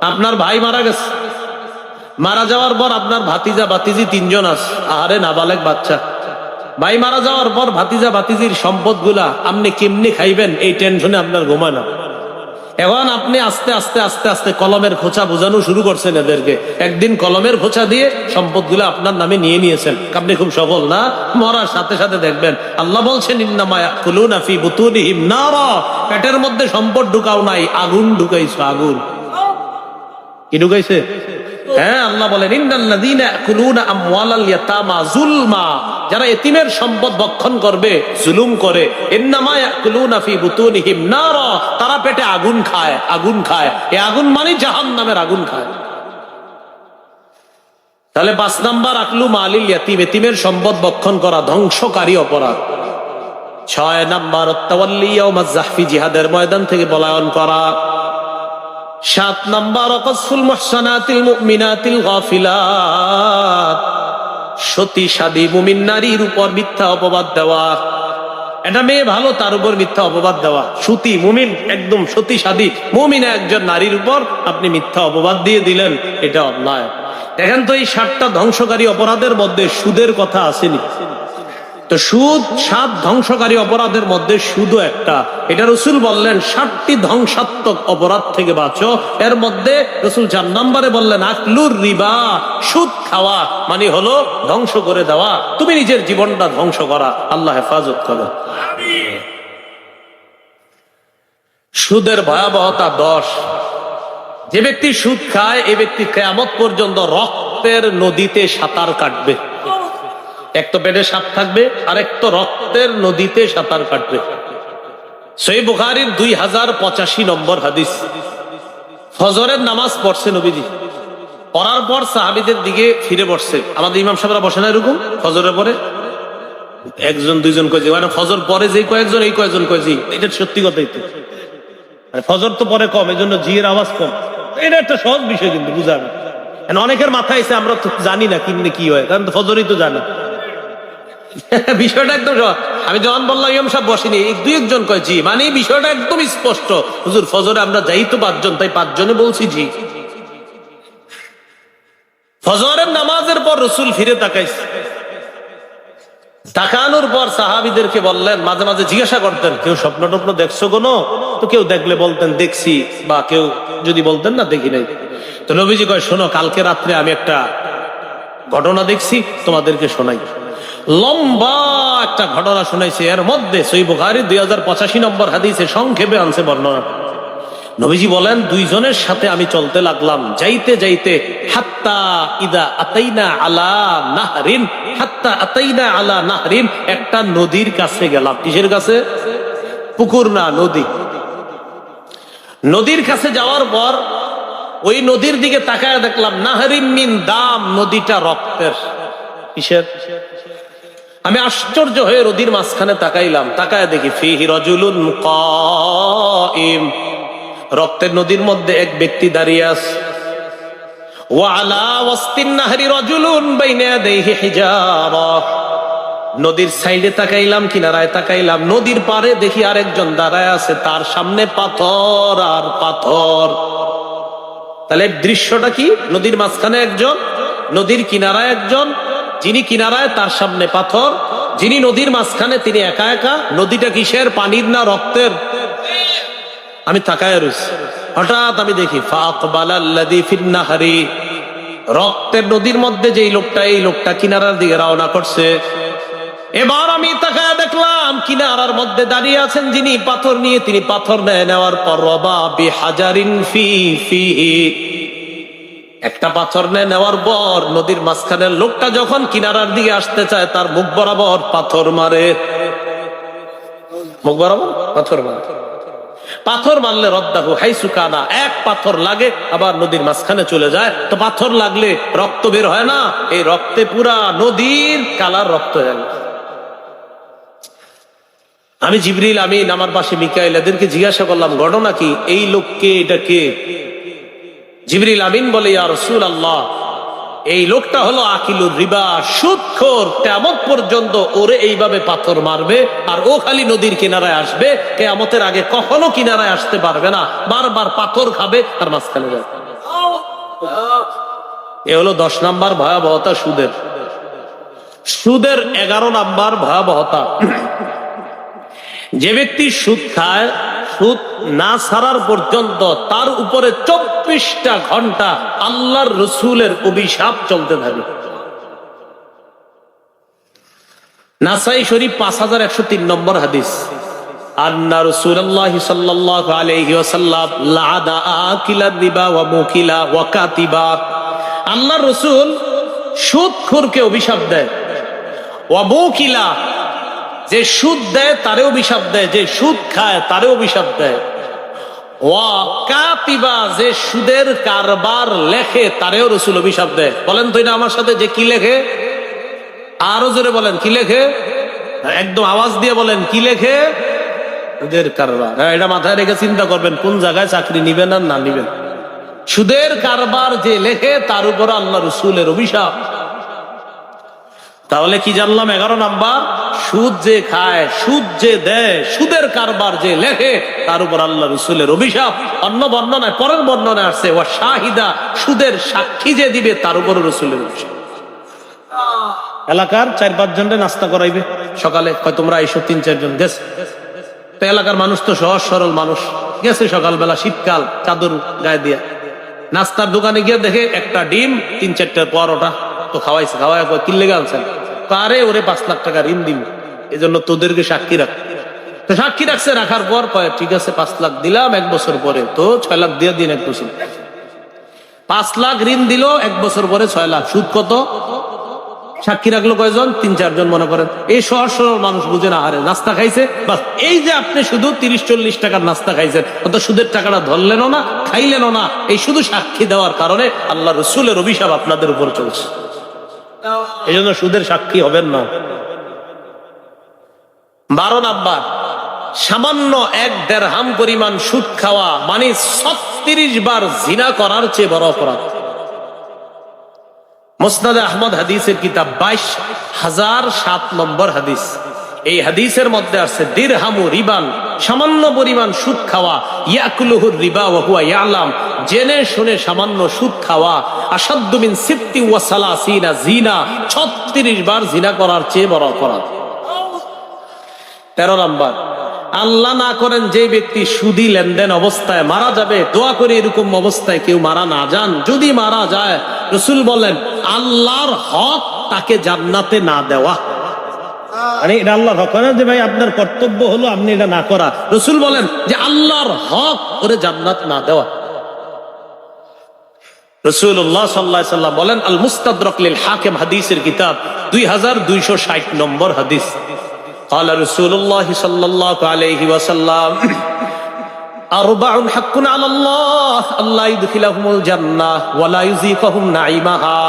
আপনার ভাই মারা গেছে, মারা যাওয়ার পর আপনার ভাতিজা ভাতিজি 3 জন আছে, আহারে নাবালেগ বাচ্চা। ভাই মারা যাওয়ার পর ভাতিজা ভাতিজির সম্পদ গুলা আপনি কেমনি খাইবেন, এই টেনশনে আপনার ঘুমায় না। এখন আপনি আস্তে আস্তে আস্তে আস্তে কলমের খোঁচা বোঝানো শুরু করছেন এদেরকে। একদিন কলমের খোঁচা দিয়ে সম্পদগুলো আপনার নামে নিয়ে নিয়েছেন, আপনি খুব সফল না? মরার সাথে সাথে দেখবেন আল্লাহ বলছেন, ইন্নামা ইয়াকুলুনা ফি বুতুনিহিম নারা, পেটের মধ্যে সম্পদ ঢুকাও নাই, আগুন ঢুকাইছো। আগুন কি ঢুকাইছে? হ্যাঁ, আল্লাহ বলেন, ইন্নাল্লাযীনা ইয়াকুলুনা আমওয়ালাল ইয়াতামা যুলমা, যারা এতিমের সম্পদ ভক্ষণ করবে, জুলুম করে, ইন্নামা ইয়াকুলুনা ফি বুতুনিহিম নারা, তারা পেটে আগুন খায়, আগুন খায়। এই আগুন মানে জাহান্নামের আগুন খায়। তাহলে 5 নাম্বার আকলু মালিল ইয়াতিম, এতিমের সম্পদ ভক্ষণ করা ধ্বংসকারী অপরাধ। 6 নাম্বার আত-তাওয়াল্লি ইয়াউমাজ যাহফি, জিহাদের ময়দান থেকে পলায়ন করা। 7 নাম্বার ওয়াকসফুল মুহসানাতিল মুমিনাতিল গাফিলাত, সতী সাদী মুমিন নারীর উপর মিথ্যা অপবাদ দেওয়া। এটা মেয়ে ভালো, তার উপর মিথ্যা অপবাদ দেওয়া। সতী মুমিন, একদম সতী সাদী মুমিনা একজন নারীর উপর আপনি মিথ্যা অপবাদ দিয়ে দিলেন, এটা অন্যায়। দেখেন তো, এই 7টা ধ্বংসকারী অপরাধের মধ্যে সুদের কথা আসেনি। তো সুদ 7 ধ্বংসকারী অপরাধের মধ্যে সুদও একটা। এটা রাসূল বললেন 7টি ধ্বংসাত্মক অপরাধ থেকে বাঁচো। এর মধ্যে রাসূল 4 নম্বরে বললেন আকলুর রিবা, সুদ খাওয়া মানে হলো ধ্বংস করে দেওয়া, তুমি নিজের জীবনটা ধ্বংস করা। আল্লাহ হেফাজত করো। সুদের ভয়াবহতা 10। যে ব্যক্তি সুদ খায়, এই ব্যক্তি কিয়ামত পর্যন্ত রক্তের নদীতে সাঁতার কাটবে। এক তো পেটে সাপ থাকবে, আর এক তো রক্তের নদীতে সাঁতার কাটবে। সহিহ বুখারীর 2085 নম্বর হাদিস। ফজরের নামাজ পড়ছে নবীজি, পড়ার পর সাহাবীদের দিকে ফিরে বসছে। আমাদের ইমাম সাহেবরা বসে না এরকম ফজরের পরে, একজন দুইজন কয়েছে, মানে ফজর পরে যে কয়েকজন এই কয়েকজন কয়েছি, এটা সত্যি কথাই তো। ফজর তো পরে কম, এই জন্য জিয়ের আওয়াজ কম। এটা একটা সহজ বিষয় কিন্তু বুঝাবে। অনেকের মাথায় এসে আমরা তো জানি না কিমনে কি হয়, কারণ ফজরই তো জানা। বিষয়টা একদম সহজ। আমি যখন বললাম ইমাম সাহেব বসেনি, দুই একজন কয় জি, মানে বিষয়টা একদম স্পষ্ট। হুজুর ফজরে আমরা যাই তো 5 জন, তাই 5 জনে বলছি জি। ফজরের নামাজের পর রসুল ফিরে তাকাইছে, তাকানোর পর সাহাবীদেরকে বললেন, মাঝে মাঝে জিজ্ঞাসা করতেন, কেউ স্বপ্ন টপ্ন দেখছো কোনো? তো কেউ দেখলে বলতেন দেখছি, বা কেউ যদি বলতেন না দেখি নাই। তো নবীজি কয়, শোনো, কালকে রাত্রে আমি একটা ঘটনা দেখছি, তোমাদেরকে শোনাই। লম্বা একটা ঘটনা শুনাইছে। এর মধ্যে সহিহ বুখারী 2085 নম্বর হাদিসে সংক্ষেপে আনছে বর্ণনা। নবীজি বলেন, দুইজনের সাথে আমি চলতে লাগলাম, যাইতে যাইতে হাত্তা ইদা আতাইনা আলা নাহরিন, হাত্তা আতাইনা আলা নাহরিন, একটা নদীর কাছে গেলাম। কিসের কাছে? পুকুর না, নদী। নদীর কাছে যাওয়ার পর ওই নদীর দিকে তাকায় দেখলাম, নাহরিম মিন দাম, নদীটা রক্তের। কিসের? আমি আশ্চর্য হয়ে নদীর মাঝখানে তাকাইলাম, তাকায় দেখি ফিহি রাজুলুন কাইম, রক্তের নদীর মধ্যে এক ব্যক্তি দাঁড়িয়ে আছে। ওয়া আলা ওয়াসতিন নাহরি রাজুলুন বাইনা ইয়াদাইহি হিজারা, নদীর সাইডে তাকাইলাম, কিনারায় তাকাইলাম, নদীর পারে দেখি আরেকজন দাঁড়ায় আছে, তার সামনে পাথর আর পাথর। তাহলে দৃশ্যটা কি? নদীর মাঝখানে একজন, নদীর কিনারায় একজন, যিনি কিনারায় তার সামনে পাথর, যিনি নদীর মাঝখানে তিনি একা একা। নদীটা কিসের? পানির না রক্তের? আমি তাকায় রয়েছি, হঠাৎ আমি দেখি ফাকবালাল্লাযী ফিন নাহরি, রক্তের নদীর মধ্যে যেই লোকটা, এই লোকটা কিনারার দিকে রওনা করছে। এবার আমি তাকায় দেখলাম কিনারার মধ্যে দাঁড়িয়ে আছেন যিনি পাথর নিয়ে, তিনি পাথর নেওয়ার পর রবা বিহাজারিন ফিহি, একটা পাথর নেওয়ার পর নদীর মাঝখানের লোকটা যখন কিনারার দিকে আসতে চায়, তার মুখ বরাবর পাথর মারে। মুখ বরাবর পাথর মারে। পাথর মারলে রদ্দাহু হাইসু কানা, এক পাথর লাগে আবার নদীর মাঝখানে চলে যায়। তো পাথর লাগলে রক্ত বের হয় না, এই রক্তে পুরা নদীর কালার রক্ত হয়ে গেল। আমি জিবরিল আমিন, আমার পাশে মিকাইল, এদেরকে জিজ্ঞাসা করলাম ঘটনা কি, এই লোককে, এটা কে? জিবরিল আমিন বলে, ইয়া রাসূলুল্লাহ, এই লোকটা হলো আকিলুর রিবা, সুদখোর। কিয়ামত পর্যন্ত ওরে এইভাবে পাথর মারবে, আর ও খালি নদীর কিনারায় আসবে, কিয়ামতের আগে কখনো কিনারায় আসতে পারবে না, বারবার পাথর খাবে আর মাঝখানে যাবে। এ হলো 10 নাম্বার ভয়াবহতা সুদের। সুদের 11 নাম্বার ভয়াবহতা, যে ব্যক্তি সুদ খায়, সুদ না ছাড়ার পর্যন্ত তার উপরে 24টা ঘন্টা আল্লাহর রসুলের অভিশাপ চলতে থাকে। নাসাই শরীফ 5103 নম্বর হাদিস, আন্না রাসূলুল্লাহ সাল্লাল্লাহু আলাইহি ওয়াসাল্লাম লাআনা আকিলার রিবা ওয়া মুকিলা ওয়া কাতিবা, আল্লাহর রাসূল সুদখোরকে অভিশাপ দেয়, ওয়া মুকিলা, যে সুদ দেয় তারে অভিশাপ দেয়, যে সুদ খায় তারে অভিশাপ দেয়, ওয়া কাতিবা, যে সুদের কারবার লেখে তারেও রাসূল অভিশাপ দেয়। বলেন তো এটা আমার সাথে, যে কি লেখে? আরো জোরে বলেন, কি লেখে? একদম আওয়াজ দিয়ে বলেন, কি লেখে? সুদের কারবার। এটা মাথায় রেখে চিন্তা করবেন কোন জায়গায় চাকরি নিবেন আর না নিবেন। সুদের কারবার যে লেখে তার উপর আল্লাহ রসুলের অভিশাপ। তাহলে কি জানলাম? 11 নাম্বার, সুদ যে খায়, সুদ যে দেয়, সুদের কারবার যে লেখে তার উপর আল্লাহ রসুলের অভিশাপ। অন্য বর্ণনায়, পরের বর্ণনায় আসছে ওয়া শাহিদা, সুদের সাক্ষী যে দিবে তার উপর রসুলের অভিশাপ। এলাকার 4-5 জনের নাস্তা করাইবে সকালে, কয় তোমরা এইসব 3-4 জন গেছে। তো এলাকার মানুষ তো সহজ সরল মানুষ, গেছে সকালবেলা, শীতকাল, চাদর গায়ে দিয়ে নাস্তার দোকানে গিয়ে দেখে একটা ডিম, 3-4টা পরোটা তো খাওয়াইছে। খাওয়াই কি লেগে আনছেন? কারে ওরে 5 লাখ টাকা ঋণ দিব, এই জন্য তোদেরকে সাক্ষী রাখ। তো সাক্ষী রাখছে, রাখার পর কয় ঠিক আছে 5 লাখ দিলাম, 1 বছর পরে তো 6 লাখ দিয়ে দিন। 1 বছর 5 লাখ ঋণ দিল, 1 বছর পরে 6 লাখ। সুদ কত? সাক্ষী রাখলো কয়জন? 3-4 জন মনে করেন। এই সহজ সরল মানুষ বুঝে না, আরে নাস্তা খাইছে বাস। এই যে আপনি শুধু 30-40 টাকার নাস্তা খাইছেন, অত সুদের টাকাটা ধরলেনও না, খাইলেনও না, এই শুধু সাক্ষী দেওয়ার কারণে আল্লাহ রসুলের অভিশাপ আপনাদের উপর চলছে। এই জন্য সুদের সাক্ষী হবেন না। 12 নাম্বার, সামান্য 1 দিরহাম পরিমাণ সুদ খাওয়া মানে 36 বার জিনা করার চেয়ে বড় অপরাধ। মুসনাদে আহমদ হাদিসের কিতাব 22,007 নম্বর হাদিস। এই হাদিসের মধ্যে আছে দিরহামু রিবান, সামান্য পরিমাণ সুদ খাওয়া, ইয়াকুলুহুর রিবা ওয়া হুয়া ইয়ালাম, জেনে শুনে সামান্য সুদ খাওয়া, আসাদ্দু মিন 36 জিনা, 36 বার জিনা করার চেয়ে বড় অপরাধ। 13 নাম্বার, আল্লাহ না করেন যে ব্যক্তি সুদী লেনদেন অবস্থায় মারা যাবে, দোয়া করে এরকম অবস্থায় কেউ মারা না যান। যদি মারা যায়, রসুল বলেন আল্লাহর হক তাকে জান্নাতে না দেওয়া। মানে এটা আল্লাহর হক না যে ভাই আপনার কর্তব্য হলো আপনি এটা না করা। রসুল বলেন যে আল্লাহর হক ওরে জান্নাত না দেওয়া। রাসূলুল্লাহ সাল্লাল্লাহু আলাইহি ওয়াসাল্লাম বলেন, আল মুস্তাদরাক লিল হাকিম হাদিসের কিতাব 2260 নম্বর হাদিস। قال رسول الله صلى الله عليه وسلم أربع حق على الله الله يدخلهم الجنة ولا يذيقهم نعيمها।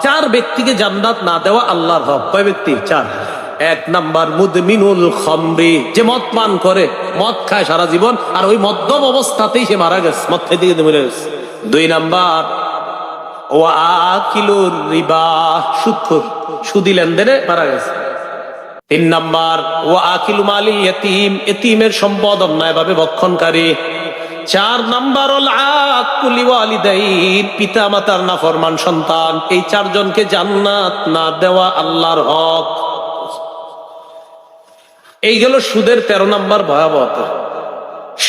4 ব্যক্তিকে জান্নাত না দেওয়া আল্লাহর হক। কয় ব্যক্তি? 4। 1 নাম্বার মুদমিনুল খামরি, যে মদ পান করে, মদ খায় সারা জীবন, আর ওই মদ্যপ অবস্থাতেই সে মারা গেছে, মদ খাইতে গিয়ে মরে গেছে। 2 নাম্বার ওয়া আকিলুর রিবা, সুদখোর, সুদী লেনদেনে মারা গেছে। 3 নাম্বার ওয়া আকিলু মালিল ইয়াতীম, এতিমের সম্পদ অন্যায়ভাবে ভক্ষণকারী। 4 নাম্বার ওয়াল আকুল লিওয়ালিদাইন, পিতা মাতার নাফরমান সন্তান। এই 4 জনকে জান্নাত না দেওয়া আল্লাহর হক। এই গেল সুদের 13 নাম্বার ভয়াবহতা।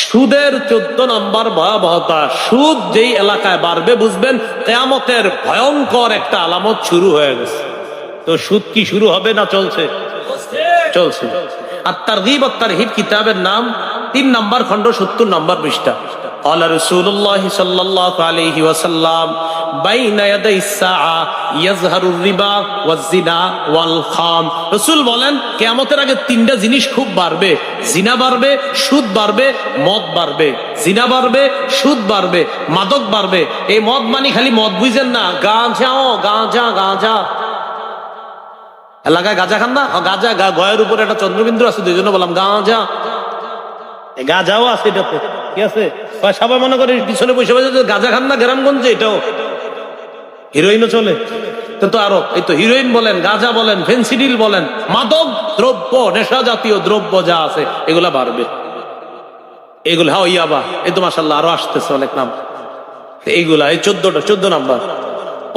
সুদের 14 নাম্বার ভয়াবহতা, সুদ যেই এলাকায় বাড়বে বুঝবেন কিয়ামতের ভয়ঙ্কর একটা আলামত শুরু হয়ে গেছে। তো সুদ কি শুরু হবে না চলছে? চলছে। আর তারগীব ওয়াত তারহিব কিতাবের নাম 3 নাম্বার খণ্ড 70 নম্বর পৃষ্ঠা। قال رسول الله صلى الله عليه وسلم بين يدي الساعه يظهر الربا والزنا والخام। রাসূল বলেন কিয়ামতের আগে 3টা জিনিস খুব বাড়বে, জিনা বাড়বে, সুদ বাড়বে, মদ বাড়বে। জিনা বাড়বে, সুদ বাড়বে, মাদক বাড়বে। এই মদ মানে খালি মদ বুঝেন না, গাঁজাও, গাঁজা গাঁজা এলাকায় গাঁজা খান না? গাঁজা, গয়ের উপরে একটা চন্দ্রবিন্দু আছে, 2 জন্য বললাম গাঁজা। গাঁজাও আছে এটাতে, কি আছে? সবাই মনে করে পিছনে বসে বসে গাঁজা খান না গ্রামগঞ্জে, এটাও হিরোইনও চলে। তো আরো এই তো হিরোইন বলেন, গাঁজা বলেন, ফেন্সিডিল বলেন, মাদক দ্রব্য, নেশা জাতীয় দ্রব্য যা আছে এগুলা বাড়বে। এগুলা ইয়াবা, এই তো মাশাআল্লাহ আরো আসতেছে অনেক নাম। এইগুলা এই 14 নাম্বার।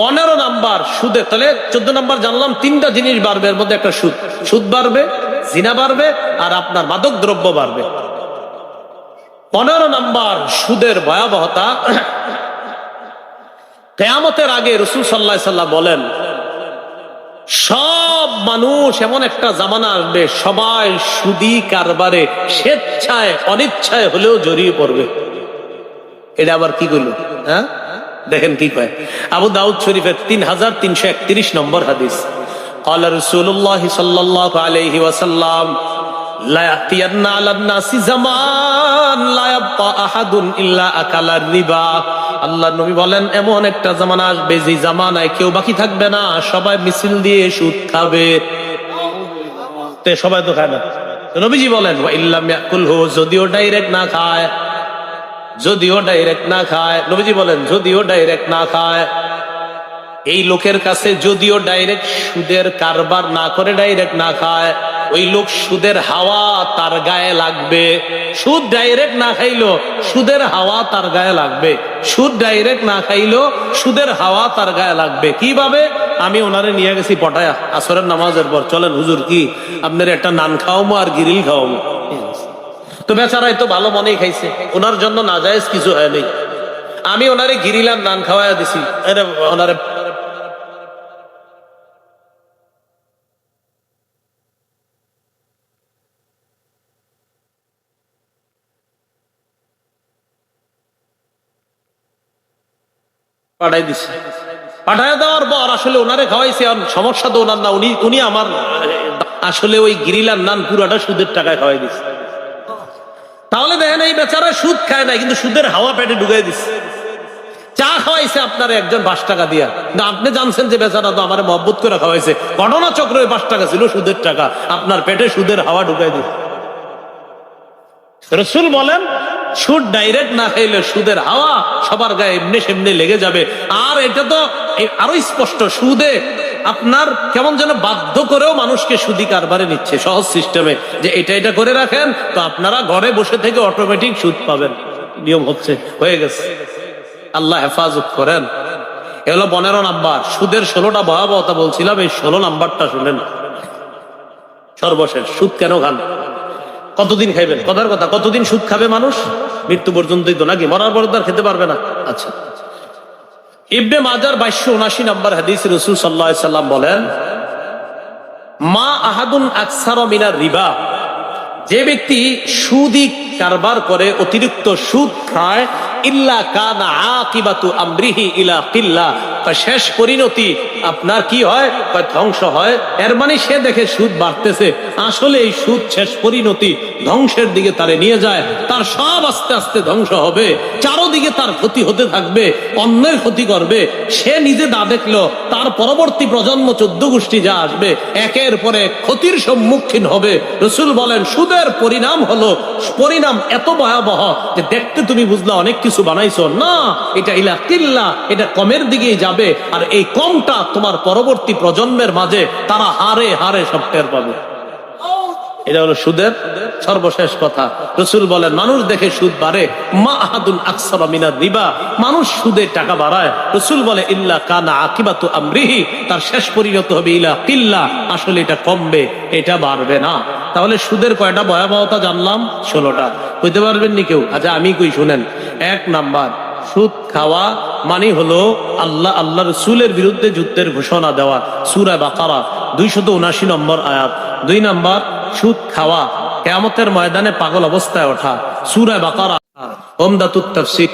15 নাম্বার সুদে। তাহলে 14 নাম্বার জানলাম 3টা জিনিস বাড়বে, এর মধ্যে একটা সুদ। সুদ বাড়বে, জিনা বাড়বে, আর আপনার মাদক দ্রব্য বাড়বে। 15 নাম্বার সুদের ভয়াবহতা। কিয়ামতের আগে রাসূল সাল্লাল্লাহু আলাইহি ওয়াসাল্লাম বলেন সব মানুষ এমন একটা জামানা আসবে, সবাই সুদী কারবারে স্বেচ্ছায় অনিচ্ছায় হলেও জড়িয়ে পড়বে। এটা আবার কি করলো? হ্যাঁ, দেখেন কি কয়। আবু দাউদ শরীফের 3331 নম্বর হাদিস। قال رسول الله صلى الله عليه وسلم لا يأتين على الناس زمان لا يبقى أحد إلا أكل الربا। আল্লাহর নবী বলেন এমন একটা জামানা আসবে যে জামানায় কেউ বাকি থাকবে না, সবাই মিছিল দিয়ে সুদ খাবে। তে সবাই তো খায় না। নবীজি বলেন ওয়া ইল্লাম ইয়াকুলহু, যদিও ডাইরেক্ট না খায়, যদিও ডাইরেক্ট না খায়, নবীজি বলেন যদিও ডাইরেক্ট না খায়, এই লোকের কাছে যদিও ডাইরেক্ট সুদের কারবার না করে ডাইরেক্ট না খায়, ওই লোক সুদের হাওয়া তার গায়ে লাগবে। সুদ ডাইরেক্ট না খাইলো সুদের হাওয়া তার গায়ে লাগবে। সুদ ডাইরেক্ট না খাইলো সুদের হাওয়া তার গায়ে লাগবে। কিভাবে? আমি ওনারে নিয়ে গেছি পটায়া আসরের নামাজের পর, চলেন হুজুর কি আপনার একটা নান খাওয়ামো আর গিরিল খাওয়ামো। তো বেচারাই তো ভালো মনেই খাইছে, ওনার জন্য নাজায়েজ কিছু হয় নাই। আমি ওনারে গিরিলার নান খাওয়াইয়া দিছি, ওনারে পাঠাই দিছি। পাঠায় দেওয়ার পর আসলে ওনারে খাওয়াইছে, সমস্যা তো ওনার না, উনি আমার আসলে ওই গিরিলার নান পুরাটা সুদের টাকায় খাওয়াই দিচ্ছে। তাহলে দেখেন এই বেচারা সুদ খায় না, কিন্তু সুদের হাওয়া পেটে ঢুকাই দিচ্ছে। চা খাওয়াইছে আপনার একজন 5 টাকা দিয়া, না আপনি জানছেন যে বেচারা তো আমার মহব্বত করে খাওয়াইছে, ঘটনা চক্রে 5 টাকা ছিল সুদের টাকা, আপনার পেটে সুদের হাওয়া ঢুকাই দিচ্ছে। রাসূল বলেন সুদ ডাইরেক্ট না খাইলে সুদের হাওয়া সবার গায়ে এমনি সেমনি লেগে যাবে। আর এটা তো আরো স্পষ্ট, সুদে আপনার কেমন যেন বাধ্য করেও মানুষকে সুদি কারবারে নিচ্ছে সহজ সিস্টেমে, যে এটা করে রাখেন তো আপনারা ঘরে বসে থেকে অটোমেটিক সুদ পাবেন। নিয়ম হচ্ছে, হয়ে গেছে। আল্লাহ হেফাজত করেন। এ হলো 15 নাম্বার। সুদের 16টা ভয়াবহতা বলছিলাম, এই 16 নাম্বারটা শুনেন। সর্বশেষ, সুদ কেন খান? কতদিন খাইবেন? কথার কথা, কতদিন সুদ খাবে মানুষ? মৃত্যু পর্যন্তই তো, নাকি? মরার পর তো আর খেতে পারবে না। আচ্ছা, ইবনে মাজার 2279 নম্বর হাদিস, রাসূল সাল্লাল্লাহু আলাইহি সাল্লাম বলেন, মা আহাদুন আকসারা মিনার রিবা, যে ব্যক্তি সুদি কারবার করে, অতিরিক্ত সুদ খায়, ইল্লা কানা আকিবাতু আমরিহি ইলা কিল্লা, শেষ পরিণতি আপনার কি হয়? ধ্বংস হয়। এর মানে সে দেখে সুদ বাড়তেছে, আসলে এই সুদ শেষ পরিণতি ধ্বংসের দিকে তারে নিয়ে যায়। তার সব আস্তে আস্তে ধ্বংস হবে, চারোদিকে তার ক্ষতি হতে থাকবে, অন্যের ক্ষতি করবে। সে নিজে না দেখলো, তার পরবর্তী প্রজন্ম 14 গোষ্ঠী যা আসবে, একের পরে ক্ষতির সম্মুখীন হবে। রাসূল বলেন সুদের পরিণাম হলো, পরিণাম এত ভয়াবহ যে দেখতে তুমি বুঝলা অনেক কিছু বানাইছো, না, এটা ইলা কিল্লা, এটা কমের দিকেই যাবে। আর এই কমটা তোমার পরবর্তী প্রজন্মের মাঝে তারা হারে হারে সব টের পাবে। এটা হলো সুদের সর্বশেষ কথা। রাসূল বলেন মানুষ দেখে সুদ বাড়ে, মা আহাদুন আকসারা মিনার রিবা, মানুষ সুদে টাকা বাড়ায়। রাসূল বলে ইল্লা কানা আকিবাতু আমরিহি, তার শেষ পরিণত হবে ইলা কিল্লা, আসলে এটা কমবে, এটা বাড়বে না। তাহলে সুদের কয়টা ভয়াবহতা জানলাম? 16টা। কইতে পারবেন নি কেউ? আচ্ছা আমি কই, শুনেন। 1 নাম্বার, সুদ খাওয়া মানে হলো আল্লাহ রাসূলের বিরুদ্ধে যুদ্ধের ঘোষণা দেওয়া, সূরা বাকারা 279 নম্বর আয়াত। 2 নাম্বার, সুদ খাওয়া কিয়ামতের ময়দানে পাগল অবস্থায় ওঠা, সূরা বাকারা উমদাতুত তাফসীর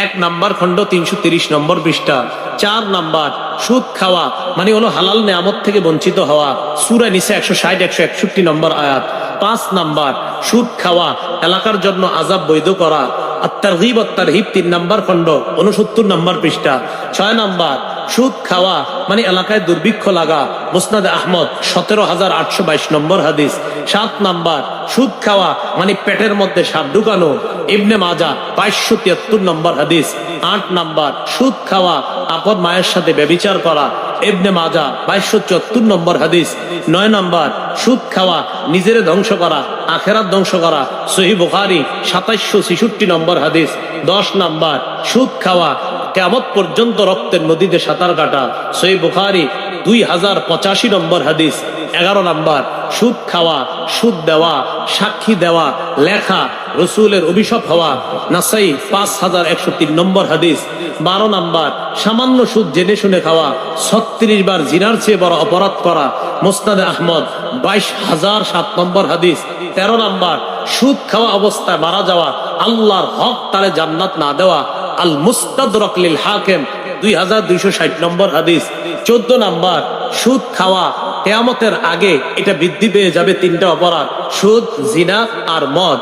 1 নাম্বার খণ্ড 330 নম্বর পৃষ্ঠা। 4 নাম্বার, সুদ খাওয়া মানে হলো হালাল নেয়ামত থেকে বঞ্চিত হওয়া, সূরা নিসা 160 161 নম্বর আয়াত। 5 নাম্বার, সুদ খাওয়া এলাকার জন্য আযাব বৈধ করা, আত-তারগীব ওয়াত-তারহিব 3 নম্বর খণ্ড 69 নম্বর পৃষ্ঠা। 6 নাম্বার, সুদ খাওয়া মানে এলাকায় দুর্ভিক্ষ লাগা, মুসনাদে আহমদ 17822 নম্বর হাদিস। 7 নাম্বার, সুদ খাওয়া মানে পেটের মধ্যে সাপ ঢুকানো, ইবনে মাজাহ 2273 নম্বর হাদিস। 8 নাম্বার, সুদ খাওয়া আপন মায়ের সাথে ব্যভিচার করা, ইবনে মাজাহ 2274 নম্বর হাদিস। 9 নাম্বার, সুদ খাওয়া নিজের ধ্বংস করা, আখেরাত ধ্বংস করা, সহিহ বুখারী 2766 নম্বর হাদিস। 10 নাম্বার, সুদ খাওয়া কিয়ামত পর্যন্ত রক্তের নদীতে সাঁতার কাটা, সহিহ বুখারী 2085 নম্বর হাদিস। 11 নাম্বার, সুদ খাওয়া, সুদ দেওয়া, সাক্ষী দেওয়া, লেখা, রাসূলের অভিশাপ হওয়া, নাসাই 5103 নম্বর হাদিস। 12 নাম্বার, সামান্য সুদ জেনে শুনে খাওয়া, 36 বার জিনার চেয়ে বড় অপরাধ করা, মুসনাদে আহমদ 22007 নম্বর হাদিস। 13 নাম্বার, সুদ খাওয়া অবস্থায় মারা যাওয়া, আল্লাহর হক তারে জান্নাত না দেওয়া, আল মুস্তাদরাক লিল হাকিম 2260 নম্বর হাদিস। 14 নাম্বার, সুদ খাওয়া কিয়ামতের আগে এটা বৃদ্ধি পেয়ে যাবে 3টা অপরাধ, সুদ, জিনা আর মদ,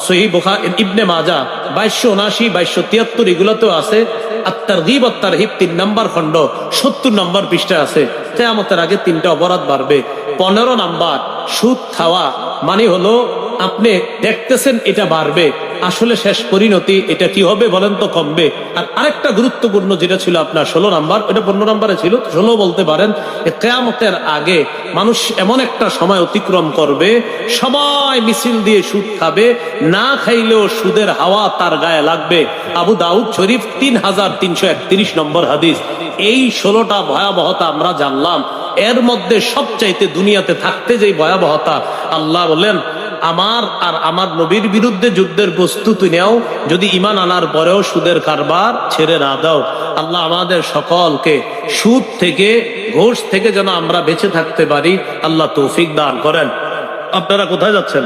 সহিহ বুখারী, ইবনে মাজাহ 2279 2273 এগুলোতেও আছে। আত-তারগীব ওয়াত-তারহিব 3 নম্বর খণ্ড 70 নম্বর পৃষ্ঠা আছে। কিয়ামতের আগে 3টা অপরাধ বাড়বে। 15 নাম্বার, সুদ খাওয়া মানে হলো আপনি দেখতেছেন এটা বাড়বে, আসলে শেষ পরিণতি এটা কি হবে বলেন তো? কমবে। আর আরেকটা গুরুত্বপূর্ণ যেটা ছিল আপনার 16 নাম্বার, ওটা 15 নাম্বারে ছিল, 16 বলতে পারেন। কিয়ামতের আগে মানুষ এমন একটা সময় অতিক্রম করবে, সবাই মিছিল দিয়ে সুদ খাবে, না খাইলেও সুদের হাওয়া তার গায়ে লাগবে। আবু দাউদ শরীফ 3331 নম্বর হাদিস। এই 16টা ভয়াবহতা আমরা জানলাম। এর মধ্যে সবচাইতে দুনিয়াতে থাকতে যে ভয়াবহতা, আল্লাহ বলেন আমার আর আমার নবীর বিরুদ্ধে যুদ্ধের প্রস্তুতি নেও, যদি ঈমান আনার পরেও সুদের কারবার ছেড়ে না দাও। আল্লাহ আমাদের সকলকে সুদ থেকে, ঘোষ থেকে যেন আমরা বেঁচে থাকতে পারি, আল্লাহ তৌফিক দান করেন। আপনারা কোথায় যাচ্ছেন?